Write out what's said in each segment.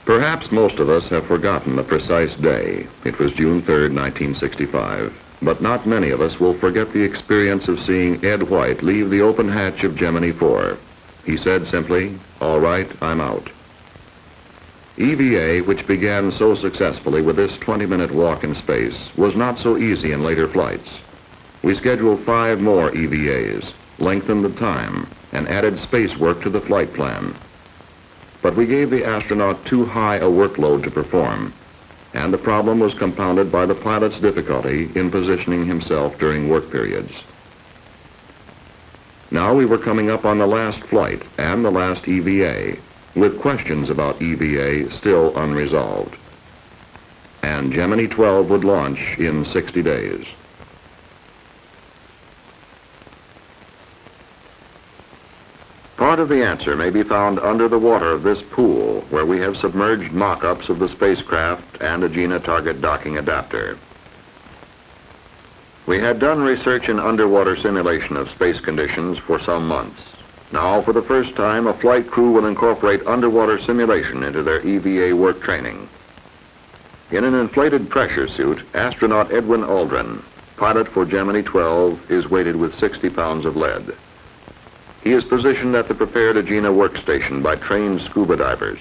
Perhaps most of us have forgotten the precise day. It was June 3rd, 1965. But not many of us will forget the experience of seeing Ed White leave the open hatch of Gemini 4. He said simply, "All right, I'm out." EVA, which began so successfully with this 20-minute walk in space, was not so easy in later flights. We scheduled 5 more EVAs, lengthened the time, and added space work to the flight plan. But we gave the astronaut too high a workload to perform, and the problem was compounded by the pilot's difficulty in positioning himself during work periods. Now we were coming up on the last flight and the last EVA, with questions about EVA still unresolved. And Gemini 12 would launch in 60 days. Part of the answer may be found under the water of this pool, where we have submerged mock-ups of the spacecraft and Agena target docking adapter. We had done research in underwater simulation of space conditions for some months. Now, for the first time, a flight crew will incorporate underwater simulation into their EVA work training. In an inflated pressure suit, astronaut Edwin Aldrin, pilot for Gemini 12, is weighted with 60 pounds of lead. He is positioned at the prepared Agena workstation by trained scuba divers.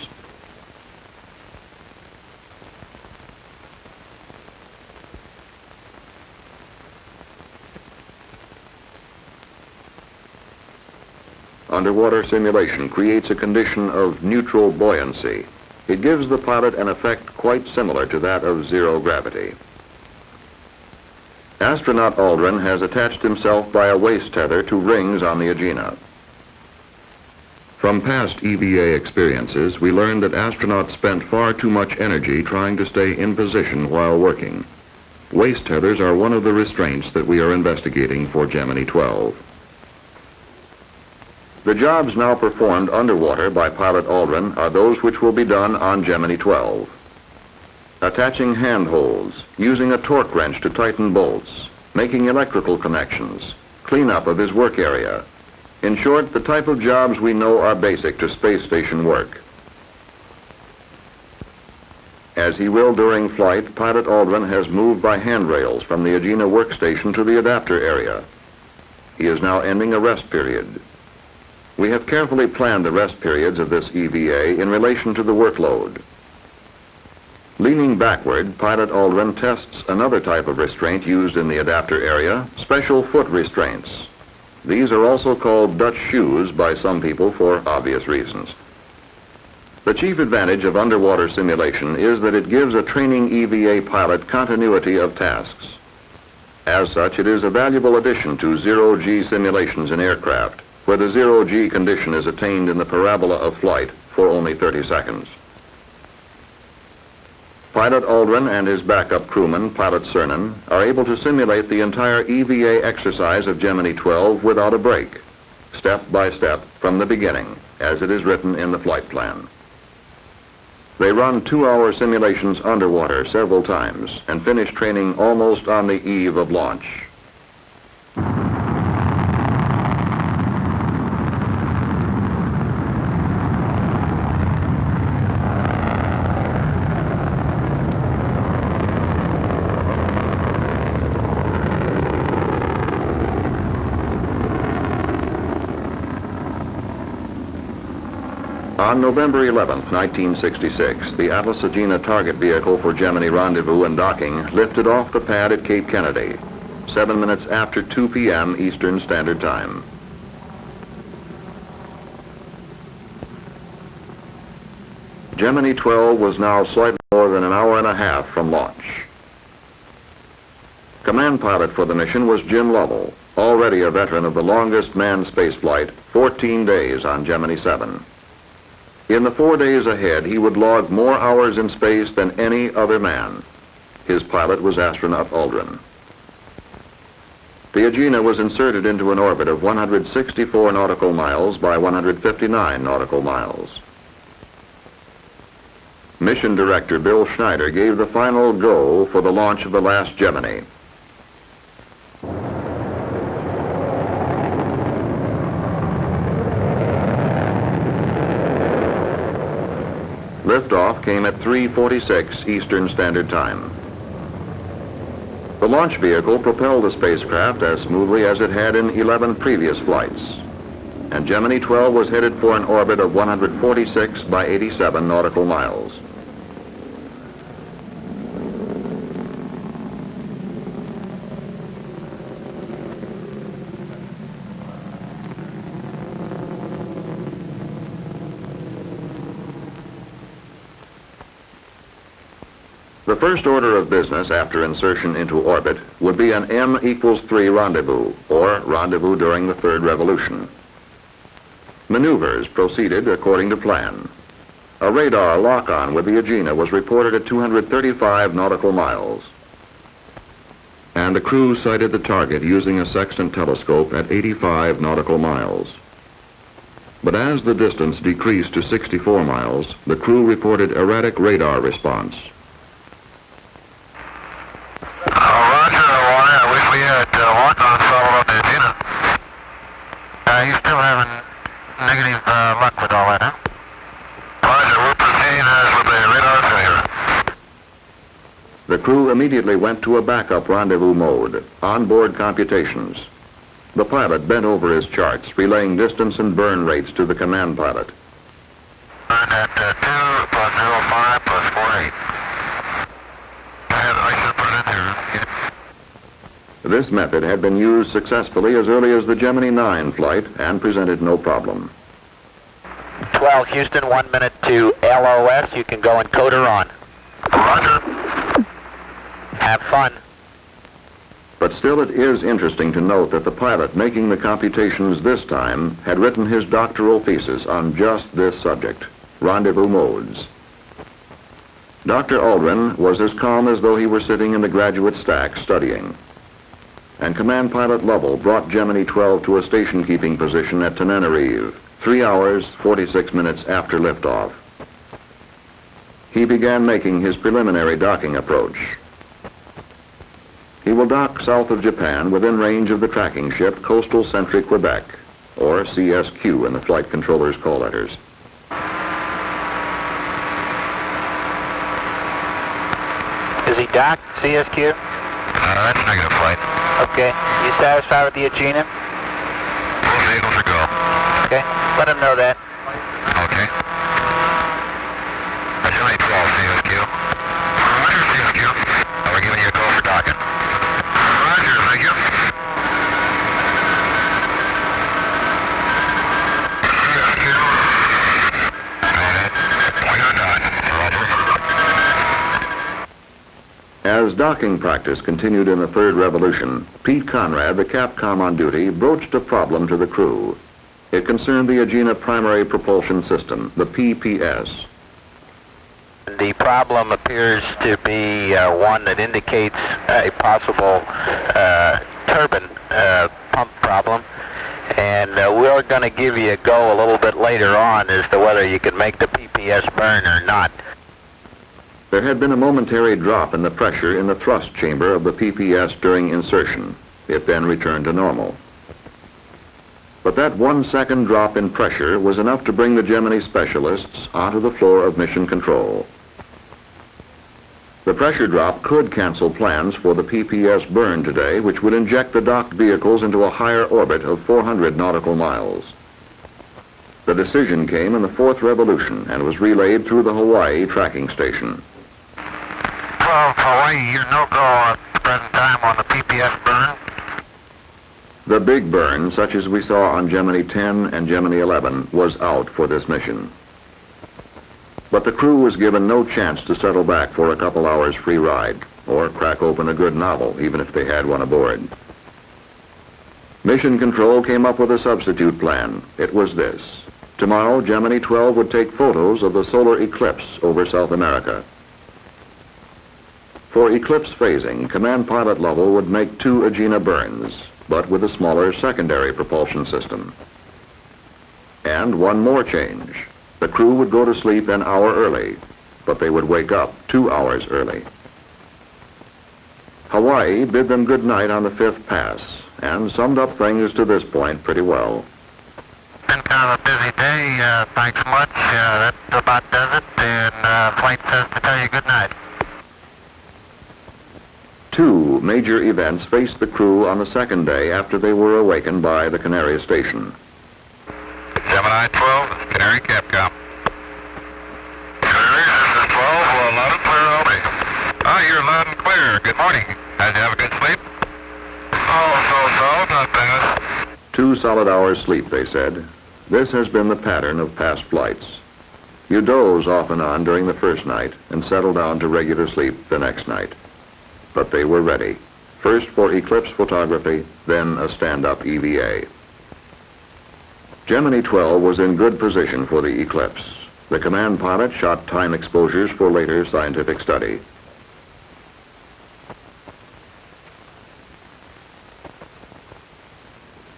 Underwater simulation creates a condition of neutral buoyancy. It gives the pilot an effect quite similar to that of zero gravity. Astronaut Aldrin has attached himself by a waist tether to rings on the Agena. From past EVA experiences, we learned that astronauts spent far too much energy trying to stay in position while working. Waist tethers are one of the restraints that we are investigating for Gemini 12. The jobs now performed underwater by pilot Aldrin are those which will be done on Gemini 12. Attaching handholds, using a torque wrench to tighten bolts, making electrical connections, cleanup of his work area. In short, the type of jobs we know are basic to space station work. As he will during flight, pilot Aldrin has moved by handrails from the Agena workstation to the adapter area. He is now ending a rest period. We have carefully planned the rest periods of this EVA in relation to the workload. Leaning backward, pilot Aldrin tests another type of restraint used in the adapter area, special foot restraints. These are also called Dutch shoes by some people for obvious reasons. The chief advantage of underwater simulation is that it gives a training EVA pilot continuity of tasks. As such, it is a valuable addition to zero-G simulations in aircraft, where the zero-G condition is attained in the parabola of flight for only 30 seconds. Pilot Aldrin and his backup crewman, Pilot Cernan, are able to simulate the entire EVA exercise of Gemini 12 without a break, step by step from the beginning, as it is written in the flight plan. They run 2-hour simulations underwater several times and finish training almost on the eve of launch. On November 11, 1966, the Atlas Agena target vehicle for Gemini Rendezvous and docking lifted off the pad at Cape Kennedy, 7 minutes after 2 p.m. Eastern Standard Time. Gemini 12 was now slightly more than an hour and a half from launch. Command pilot for the mission was Jim Lovell, already a veteran of the longest manned spaceflight, 14 days on Gemini 7. In the 4 days ahead, he would log more hours in space than any other man. His pilot was astronaut Aldrin. The Agena was inserted into an orbit of 164 nautical miles by 159 nautical miles. Mission Director Bill Schneider gave the final go for the launch of the last Gemini. Liftoff came at 3:46 Eastern Standard Time. The launch vehicle propelled the spacecraft as smoothly as it had in 11 previous flights, and Gemini 12 was headed for an orbit of 146 by 87 nautical miles. The first order of business after insertion into orbit would be an M=3 rendezvous, or rendezvous during the third revolution. Maneuvers proceeded according to plan. A radar lock-on with the Agena was reported at 235 nautical miles, and the crew sighted the target using a sextant telescope at 85 nautical miles. But as the distance decreased to 64 miles, the crew reported erratic radar response. Roger, Warner. I wish we had lock-on followed up the Agena. He's still having negative luck with all that, huh? Roger, we'll proceed with the radar failure. The crew immediately went to a backup rendezvous mode, onboard computations. The pilot bent over his charts, relaying distance and burn rates to the command pilot. Burn at 2 plus 05 plus 48. I should put it in here. This method had been used successfully as early as the Gemini 9 flight and presented no problem. 12 Houston, 1 minute to LOS. You can go encoder on. Roger. Have fun. But still it is interesting to note that the pilot making the computations this time had written his doctoral thesis on just this subject, rendezvous modes. Dr. Aldrin was as calm as though he were sitting in the graduate stack studying. And Command Pilot Lovell brought Gemini 12 to a station-keeping position at Tenerife, 3 hours, 46 minutes after liftoff. He began making his preliminary docking approach. He will dock south of Japan within range of the tracking ship Coastal Sentry Quebec, or CSQ in the flight controller's call letters. Is he docked, CSQ? That's negative flight. Okay. You satisfied with the Agena? Both vehicles are go. Okay. Let him know that. Okay. Gemini 12, CSQ. Roger, CSQ. We're giving you a call for docking. Roger, thank you. CSQ. Go ahead. Point on dock. Roger. As docking practice continued in the third revolution, Pete Conrad, the Capcom on duty, broached a problem to the crew. It concerned the Agena Primary Propulsion System, the PPS. The problem appears to be one that indicates a possible turbine pump problem. And we're going to give you a go a little bit later on as to whether you can make the PPS burn or not. There had been a momentary drop in the pressure in the thrust chamber of the PPS during insertion. It then returned to normal. But that 1 second drop in pressure was enough to bring the Gemini specialists onto the floor of mission control. The pressure drop could cancel plans for the PPS burn today, which would inject the docked vehicles into a higher orbit of 400 nautical miles. The decision came in the fourth revolution and was relayed through the Hawaii tracking station. Well, Hawaii, you're no go at the present time on the PPS burn. The big burn, such as we saw on Gemini 10 and Gemini 11, was out for this mission. But the crew was given no chance to settle back for a couple hours free ride, or crack open a good novel, even if they had one aboard. Mission Control came up with a substitute plan. It was this. Tomorrow, Gemini 12 would take photos of the solar eclipse over South America. For eclipse phasing, Command Pilot Lovell would make 2 Agena burns, but with a smaller secondary propulsion system. And one more change. The crew would go to sleep an hour early, but they would wake up 2 hours early. Hawaii bid them good night on the 5th pass and summed up things to this point pretty well. been kind of a busy day. Thanks much. That about does it. And flight says to tell you good night. Two major events faced the crew on the second day after they were awakened by the Canary station. Gemini 12, Canary Capcom. Canary, this is 12, loud and clear, over. Ah, you're loud and clear. Good morning. How'd you have a good sleep? Oh, so, not bad. 2 solid hours sleep, they said. This has been the pattern of past flights. You doze off and on during the first night and settle down to regular sleep the next night. But they were ready. First for Eclipse photography, then a stand-up EVA. Gemini 12 was in good position for the Eclipse. The command pilot shot time exposures for later scientific study.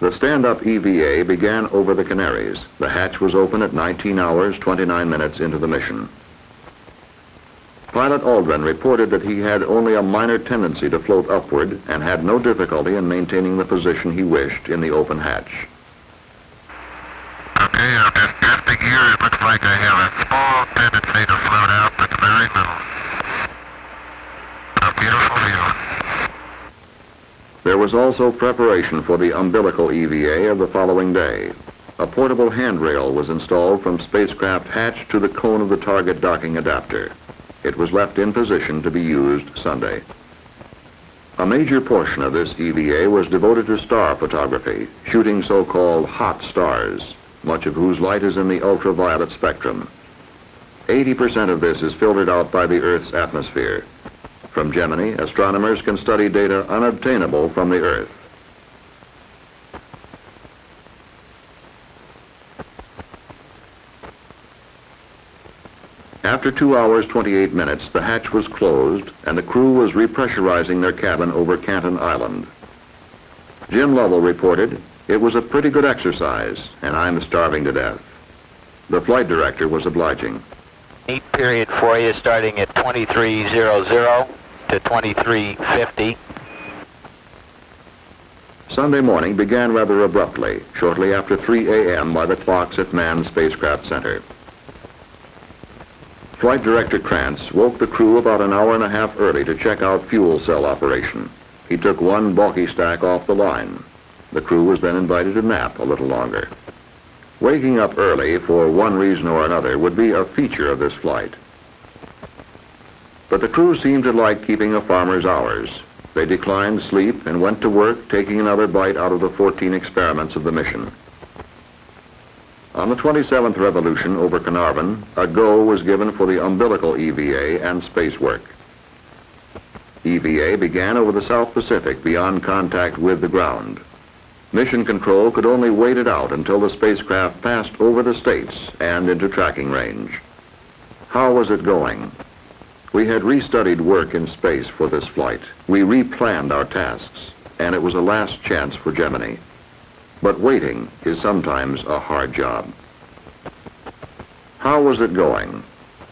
The stand-up EVA began over the Canaries. The hatch was open at 19 hours, 29 minutes into the mission. Pilot Aldrin reported that he had only a minor tendency to float upward and had no difficulty in maintaining the position he wished in the open hatch. Okay, I'm just drifting here. It looks like I have a small tendency to float out, but very little. A beautiful view. There was also preparation for the umbilical EVA of the following day. A portable handrail was installed from spacecraft hatch to the cone of the target docking adapter. It was left in position to be used Sunday. A major portion of this EVA was devoted to star photography, shooting so-called hot stars, much of whose light is in the ultraviolet spectrum. 80% of this is filtered out by the Earth's atmosphere. From Gemini, astronomers can study data unobtainable from the Earth. After 2 hours, 28 minutes, the hatch was closed and the crew was repressurizing their cabin over Canton Island. Jim Lovell reported, "It was a pretty good exercise, and I'm starving to death." The flight director was obliging. Neat period for you starting at 2300 to 2350. Sunday morning began rather abruptly, shortly after 3 a.m. by the clocks at Manned Spacecraft Center. Flight Director Krantz woke the crew about an hour and a half early to check out fuel cell operation. He took one bulky stack off the line. The crew was then invited to nap a little longer. Waking up early for one reason or another would be a feature of this flight. But the crew seemed to like keeping a farmer's hours. They declined sleep and went to work, taking another bite out of the 14 experiments of the mission. On the 27th revolution over Carnarvon, a go was given for the umbilical EVA and space work. EVA began over the South Pacific beyond contact with the ground. Mission control could only wait it out until the spacecraft passed over the States and into tracking range. How was it going? We had restudied work in space for this flight. We replanned our tasks, and it was a last chance for Gemini. But waiting is sometimes a hard job. How was it going?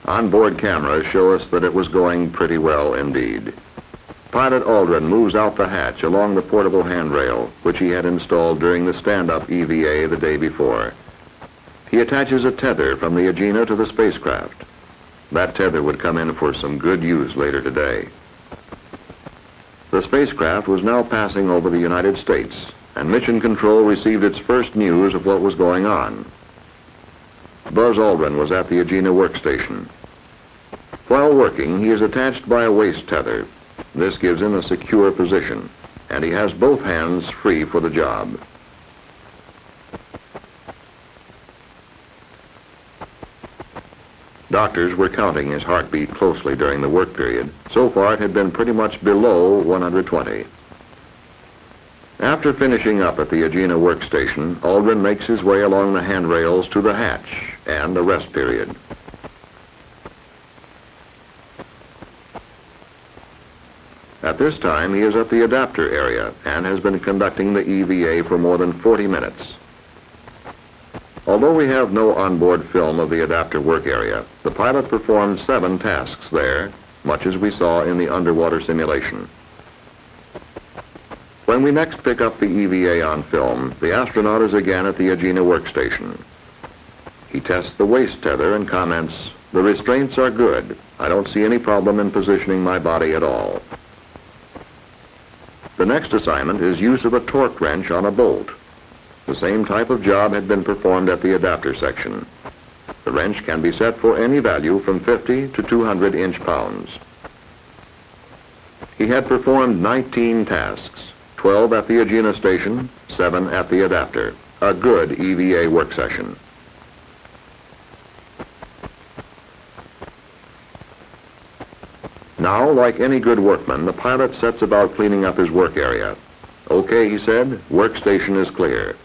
Onboard cameras show us that it was going pretty well indeed. Pilot Aldrin moves out the hatch along the portable handrail, which he had installed during the stand-up EVA the day before. He attaches a tether from the Agena to the spacecraft. That tether would come in for some good use later today. The spacecraft was now passing over the United States, and Mission Control received its first news of what was going on. Buzz Aldrin was at the Agena workstation. While working, he is attached by a waist tether. This gives him a secure position, and he has both hands free for the job. Doctors were counting his heartbeat closely during the work period. So far, it had been pretty much below 120. After finishing up at the Agena workstation, Aldrin makes his way along the handrails to the hatch and the rest period. At this time, he is at the adapter area and has been conducting the EVA for more than 40 minutes. Although we have no onboard film of the adapter work area, the pilot performed 7 tasks there, much as we saw in the underwater simulation. When we next pick up the EVA on film, the astronaut is again at the Agena workstation. He tests the waist tether and comments, "The restraints are good. I don't see any problem in positioning my body at all." The next assignment is use of a torque wrench on a bolt. The same type of job had been performed at the adapter section. The wrench can be set for any value from 50 to 200 inch-pounds. He had performed 19 tasks, 12 at the Agena station, 7 at the adapter. A good EVA work session. Now, like any good workman, the pilot sets about cleaning up his work area. "Okay," he said, "workstation is clear."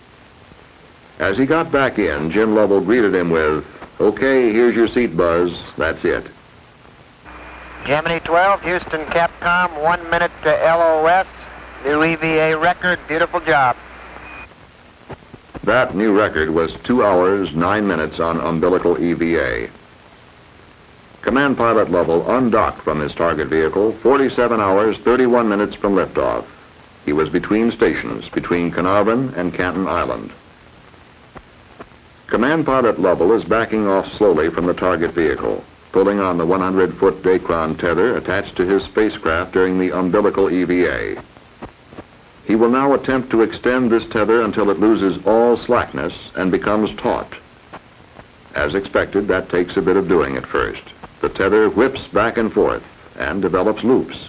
As he got back in, Jim Lovell greeted him with, "Okay, here's your seat, Buzz. That's it." Gemini 12, Houston Capcom, 1 minute to LOS. New EVA record, beautiful job. That new record was 2 hours, 9 minutes on Umbilical EVA. Command Pilot Lovell undocked from his target vehicle 47 hours, 31 minutes from liftoff. He was between stations, between Carnarvon and Canton Island. Command Pilot Lovell is backing off slowly from the target vehicle, pulling on the 100-foot Dacron tether attached to his spacecraft during the Umbilical EVA. He will now attempt to extend this tether until it loses all slackness and becomes taut. As expected, that takes a bit of doing at first. The tether whips back and forth and develops loops.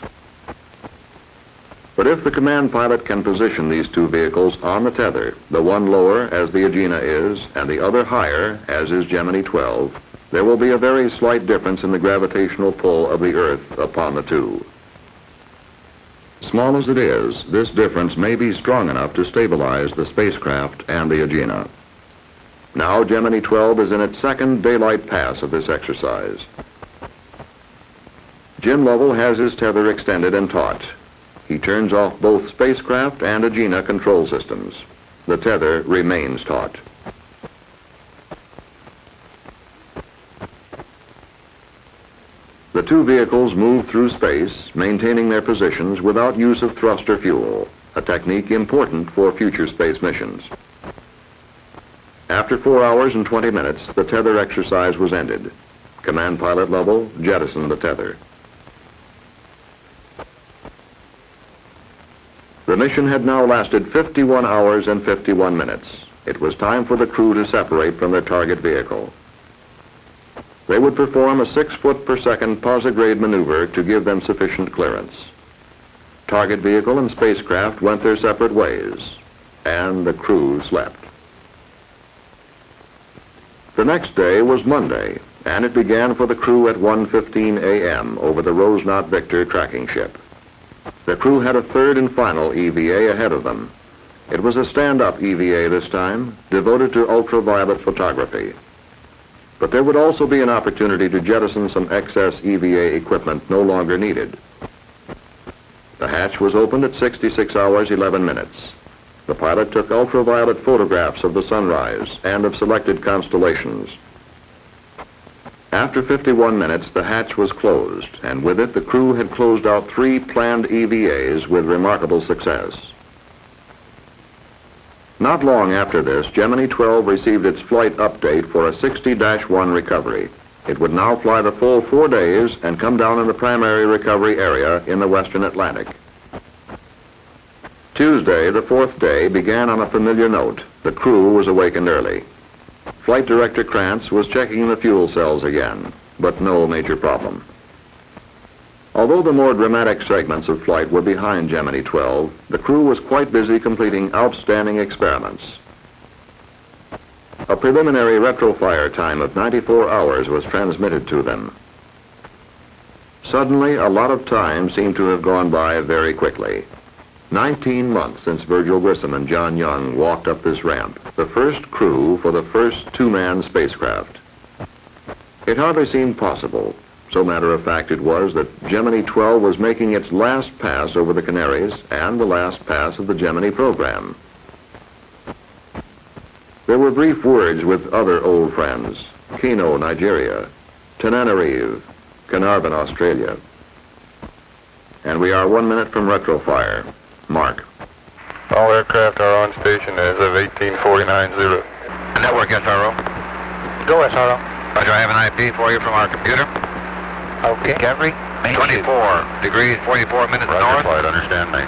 But if the command pilot can position these two vehicles on the tether, the one lower as the Agena is, and the other higher as is Gemini 12, there will be a very slight difference in the gravitational pull of the Earth upon the two. Small as it is, this difference may be strong enough to stabilize the spacecraft and the Agena. Now Gemini 12 is in its second daylight pass of this exercise. Jim Lovell has his tether extended and taut. He turns off both spacecraft and Agena control systems. The tether remains taut. The two vehicles move through space, maintaining their positions without use of thrust or fuel, a technique important for future space missions. After 4 hours and 20 minutes, the tether exercise was ended. Command Pilot Lovell jettisoned the tether. The mission had now lasted 51 hours and 51 minutes. It was time for the crew to separate from their target vehicle. They would perform a 6-foot-per-second posigrade maneuver to give them sufficient clearance. Target vehicle and spacecraft went their separate ways, and the crew slept. The next day was Monday, and it began for the crew at 1:15 a.m. over the Rosenaught Victor tracking ship. The crew had a third and final EVA ahead of them. It was a stand-up EVA this time, devoted to ultraviolet photography. But there would also be an opportunity to jettison some excess EVA equipment no longer needed. The hatch was opened at 66 hours, 11 minutes. The pilot took ultraviolet photographs of the sunrise and of selected constellations. After 51 minutes, the hatch was closed, and with it, the crew had closed out 3 planned EVAs with remarkable success. Not long after this, Gemini 12 received its flight update for a 60-1 recovery. It would now fly the full 4 days and come down in the primary recovery area in the Western Atlantic. Tuesday, the 4th day, began on a familiar note. The crew was awakened early. Flight Director Krantz was checking the fuel cells again, but no major problem. Although the more dramatic segments of flight were behind Gemini 12, the crew was quite busy completing outstanding experiments. A preliminary retrofire time of 94 hours was transmitted to them. Suddenly, a lot of time seemed to have gone by very quickly. 19 months since Virgil Grissom and John Young walked up this ramp, the first crew for the first 2-man spacecraft. It hardly seemed possible. So matter-of-fact it was that Gemini 12 was making its last pass over the Canaries and the last pass of the Gemini program. There were brief words with other old friends, Kano, Nigeria, Tananarive, Carnarvon, Australia. And we are 1 minute from retrofire. Mark. All aircraft are on station as of 1849-0. The network SRO. Go SRO. Roger, I have an IP for you from our computer. Okay. Discovery. 24 degrees, 44 minutes north. Flight, understand me.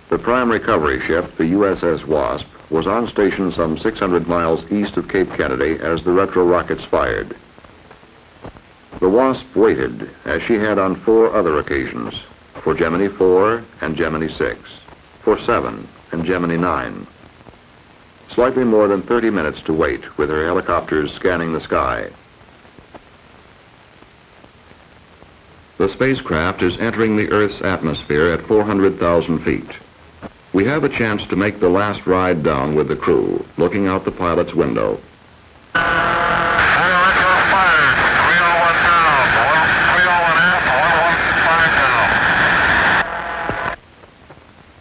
The prime recovery ship, the USS Wasp, was on station some 600 miles east of Cape Kennedy as the retro rockets fired. The Wasp waited, as she had on 4 other occasions, for Gemini 4 and Gemini 6, for 7 and Gemini 9. Slightly more than 30 minutes to wait, with her helicopters scanning the sky. The spacecraft is entering the Earth's atmosphere at 400,000 feet. We have a chance to make the last ride down with the crew, looking out the pilot's window.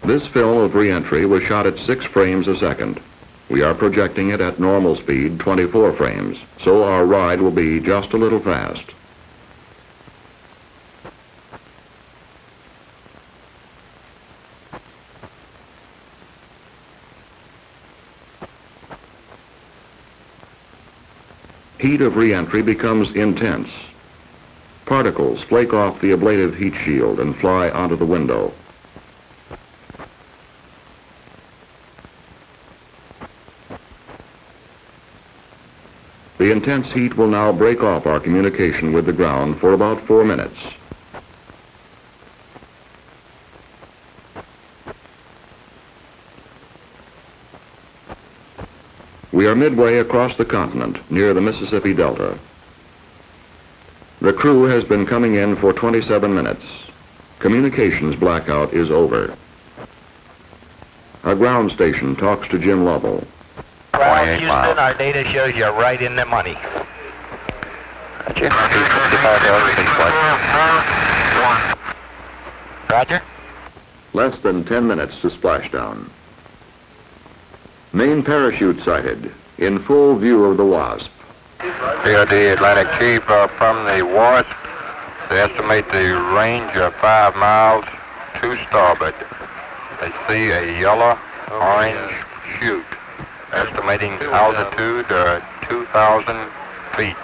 This film of reentry was shot at 6 frames a second. We are projecting it at normal speed, 24 frames, so our ride will be just a little fast. Heat of reentry becomes intense. Particles flake off the ablative heat shield and fly onto the window. The intense heat will now break off our communication with the ground for about 4 minutes. We are midway across the continent, near the Mississippi Delta. The crew has been coming in for 27 minutes. Communications blackout is over. Our ground station talks to Jim Lovell. Well, Houston, our data shows you're right in the money. Roger. Less than 10 minutes to splashdown. Main parachute sighted, in full view of the Wasp. PRD Atlantic Chief, from the Wasp, they estimate the range of 5 miles to starboard. They see a yellow-orange chute, estimating altitude 2,000 feet.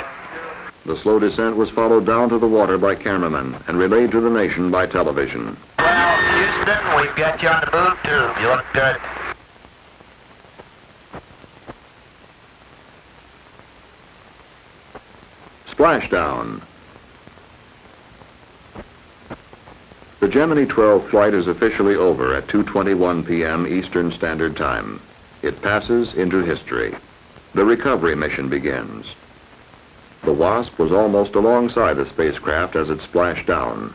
The slow descent was followed down to the water by cameramen and relayed to the nation by television. Well, Houston, we've got you on the move, too. You look good. Splashdown. The Gemini 12 flight is officially over at 2:21 p.m. Eastern Standard Time. It passes into history. The recovery mission begins. The Wasp was almost alongside the spacecraft as it splashed down.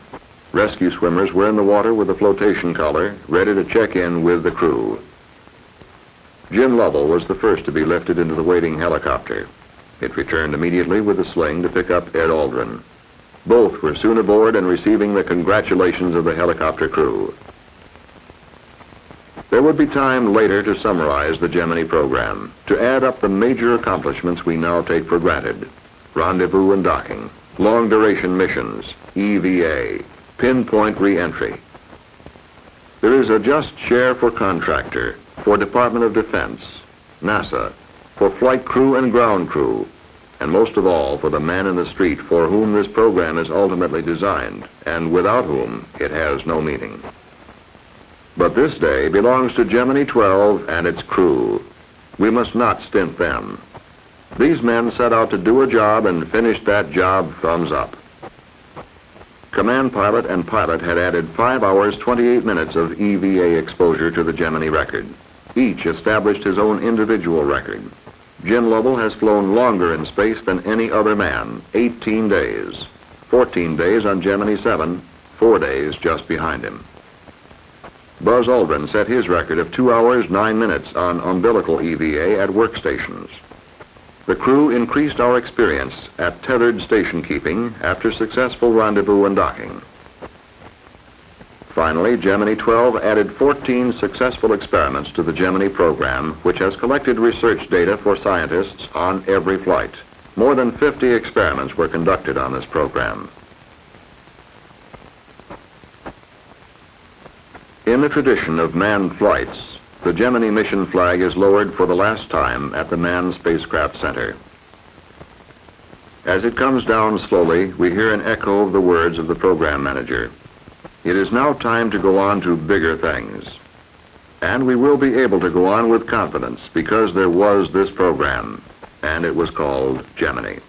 Rescue swimmers were in the water with a flotation collar, ready to check in with the crew. Jim Lovell was the first to be lifted into the waiting helicopter. It returned immediately with a sling to pick up Ed Aldrin. Both were soon aboard and receiving the congratulations of the helicopter crew. There would be time later to summarize the Gemini program, to add up the major accomplishments we now take for granted. Rendezvous and docking, long-duration missions, EVA, pinpoint re-entry. There is a just share for contractor, for Department of Defense, NASA, for flight crew and ground crew, and most of all for the man in the street for whom this program is ultimately designed, and without whom it has no meaning. But this day belongs to Gemini 12 and its crew. We must not stint them. These men set out to do a job and finished that job thumbs up. Command pilot and pilot had added 5 hours, 28 minutes of EVA exposure to the Gemini record. Each established his own individual record. Jim Lovell has flown longer in space than any other man, 18 days. 14 days on Gemini 7, 4 days just behind him. Buzz Aldrin set his record of 2 hours, 9 minutes on Umbilical EVA at workstations. The crew increased our experience at Tethered station keeping after successful rendezvous and docking. Finally, Gemini 12 added 14 successful experiments to the Gemini program, which has collected research data for scientists on every flight. More than 50 experiments were conducted on this program. In the tradition of manned flights, the Gemini mission flag is lowered for the last time at the Manned Spacecraft Center. As it comes down slowly, we hear an echo of the words of the program manager. It is now time to go on to bigger things. And we will be able to go on with confidence because there was this program, and it was called Gemini.